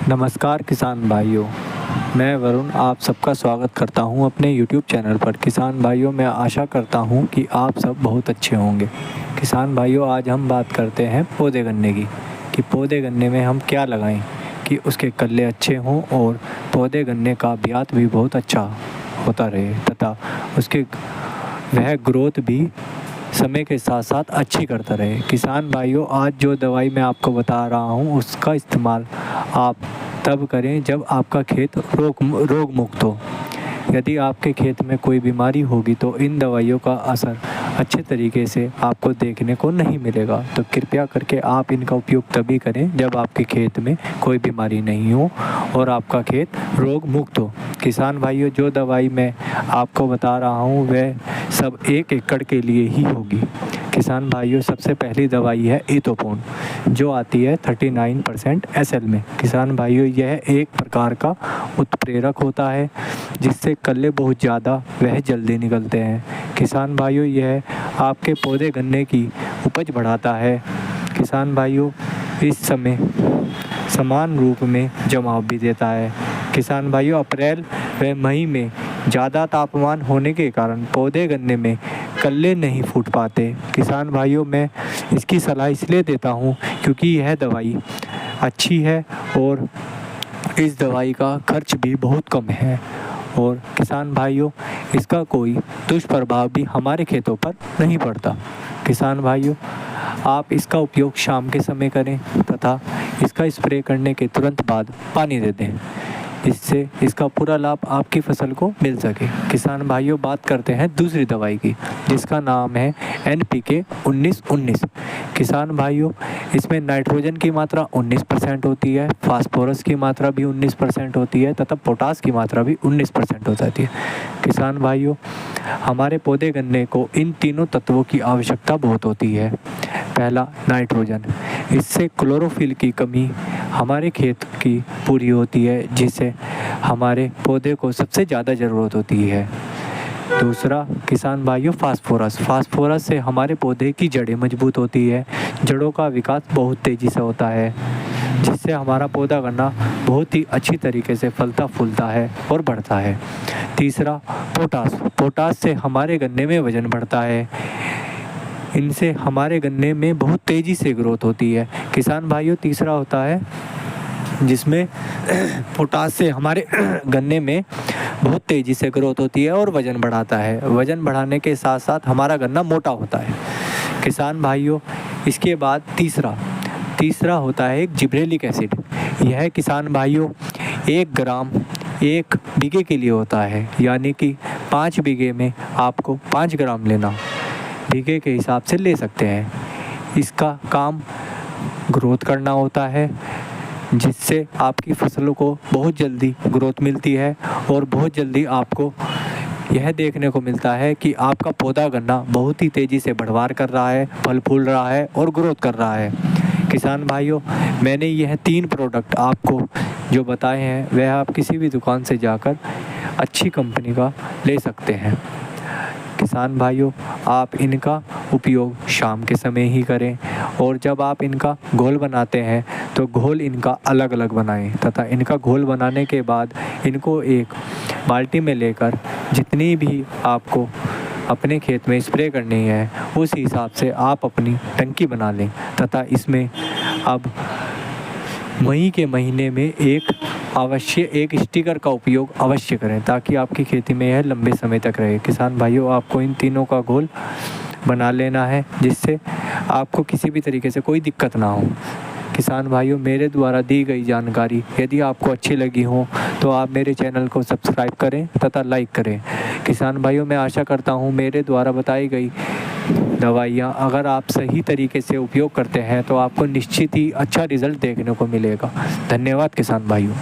नमस्कार किसान भाइयों, मैं वरुण आप सबका स्वागत करता हूं अपने YouTube चैनल पर। किसान भाइयों, मैं आशा करता हूं कि आप सब बहुत अच्छे होंगे। किसान भाइयों, आज हम बात करते हैं पौधे गन्ने की, कि पौधे गन्ने में हम क्या लगाएं कि उसके कल्ले अच्छे हों और पौधे गन्ने का ब्यात भी बहुत अच्छा होता रहे तथा उसके वह ग्रोथ भी समय के साथ साथ अच्छी करता रहे। किसान भाइयों, आज जो दवाई मैं आपको बता रहा हूँ उसका इस्तेमाल आप तब करें जब आपका खेत रोग मुक्त हो। यदि आपके खेत में कोई बीमारी होगी तो इन दवाइयों का असर अच्छे तरीके से आपको देखने को नहीं मिलेगा। तो कृपया करके आप इनका उपयोग तभी करें जब आपके खेत में कोई बीमारी नहीं हो और आपका खेत रोग मुक्त हो। किसान भाइयों, जो दवाई मैं आपको बता रहा हूँ वह सब 1 एकड़ के लिए ही होगी। किसान भाइयों, सबसे पहली दवाई है इथोपोन, जो आती है 39% SL में। किसान भाइयों, यह एक प्रकार का उत्प्रेरक होता है जिससे कल्ले बहुत ज़्यादा वह जल्दी निकलते हैं। किसान भाइयों, यह आपके पौधे गन्ने की उपज बढ़ाता है। किसान भाइयों, इस समय समान रूप में जमाव भी देता है। किसान भाइयों, अप्रैल व मई में ज़्यादा तापमान होने के कारण पौधे गन्ने में कल्ले नहीं फूट पाते। किसान भाइयों, मैं इसकी सलाह इसलिए देता हूँ क्योंकि यह दवाई अच्छी है और इस दवाई का खर्च भी बहुत कम है। और किसान भाइयों, इसका कोई दुष्प्रभाव भी हमारे खेतों पर नहीं पड़ता। किसान भाइयों, आप इसका उपयोग शाम के समय करें तथा इसका स्प्रे करने के तुरंत बाद पानी दे दें, इससे इसका पूरा लाभ आपकी फसल को मिल सके। किसान भाइयों, बात करते हैं दूसरी दवाई की जिसका नाम है NPK 19-19। किसान भाइयों, इसमें नाइट्रोजन की मात्रा 19% होती है, फास्फोरस की मात्रा भी 19% होती है तथा पोटास की मात्रा भी 19% हो जाती है। किसान भाइयों, हमारे पौधे गन्ने को इन तीनों तत्वों की आवश्यकता बहुत होती है। पहला, नाइट्रोजन, इससे क्लोरोफिल की कमी हमारे खेत की पूरी होती है जिससे हमारे पौधे को सबसे ज़्यादा ज़रूरत होती है। दूसरा, किसान भाइयों, फास्फोरस, फास्फोरस से हमारे पौधे की जड़ें मजबूत होती है, जड़ों का विकास बहुत तेज़ी से होता है जिससे हमारा पौधा गन्ना बहुत ही अच्छी तरीके से फलता फूलता है और बढ़ता है। तीसरा, पोटास, पोटास से हमारे गन्ने में वजन बढ़ता है, इनसे हमारे गन्ने में बहुत तेज़ी से ग्रोथ होती है। किसान भाइयों, तीसरा होता है जिसमें पोटास से हमारे गन्ने में बहुत तेज़ी से ग्रोथ होती है और वज़न बढ़ाता है। वज़न बढ़ाने के साथ साथ हमारा गन्ना मोटा होता है। किसान भाइयों, इसके बाद तीसरा होता है एक जिब्रेलिक एसिड। यह किसान भाइयों 1 ग्राम 1 बीघे के लिए होता है, यानी कि 5 बीघे में आपको 5 ग्राम लेना, बीघे के हिसाब से ले सकते हैं। इसका काम ग्रोथ करना होता है जिससे आपकी फसलों को बहुत जल्दी ग्रोथ मिलती है और बहुत जल्दी आपको यह देखने को मिलता है कि आपका पौधा गन्ना बहुत ही तेज़ी से बढ़वार कर रहा है, फल फूल रहा है और ग्रोथ कर रहा है। किसान भाइयों, मैंने यह 3 प्रोडक्ट आपको जो बताए हैं वह आप किसी भी दुकान से जाकर अच्छी कंपनी का ले सकते हैं। किसान भाइयों, आप इनका उपयोग शाम के समय ही करें और जब आप इनका घोल बनाते हैं तो घोल इनका अलग अलग बनाएं तथा इनका घोल बनाने के बाद इनको एक बाल्टी में लेकर जितनी भी आपको अपने खेत में स्प्रे करनी है उस हिसाब से आप अपनी टंकी बना लें तथा इसमें अब मई के महीने में एक स्टिकर का उपयोग अवश्य करें ताकि आपकी खेती में यह लंबे समय तक रहे। किसान भाइयों, आपको इन तीनों का घोल बना लेना है जिससे आपको किसी भी तरीके से कोई दिक्कत ना हो। किसान भाइयों, मेरे द्वारा दी गई जानकारी यदि आपको अच्छी लगी हो तो आप मेरे चैनल को सब्सक्राइब करें तथा लाइक करें। किसान भाइयों, मैं आशा करता हूँ मेरे द्वारा बताई गई दवाइयाँ अगर आप सही तरीके से उपयोग करते हैं तो आपको निश्चित ही अच्छा रिज़ल्ट देखने को मिलेगा। धन्यवाद किसान भाइयों।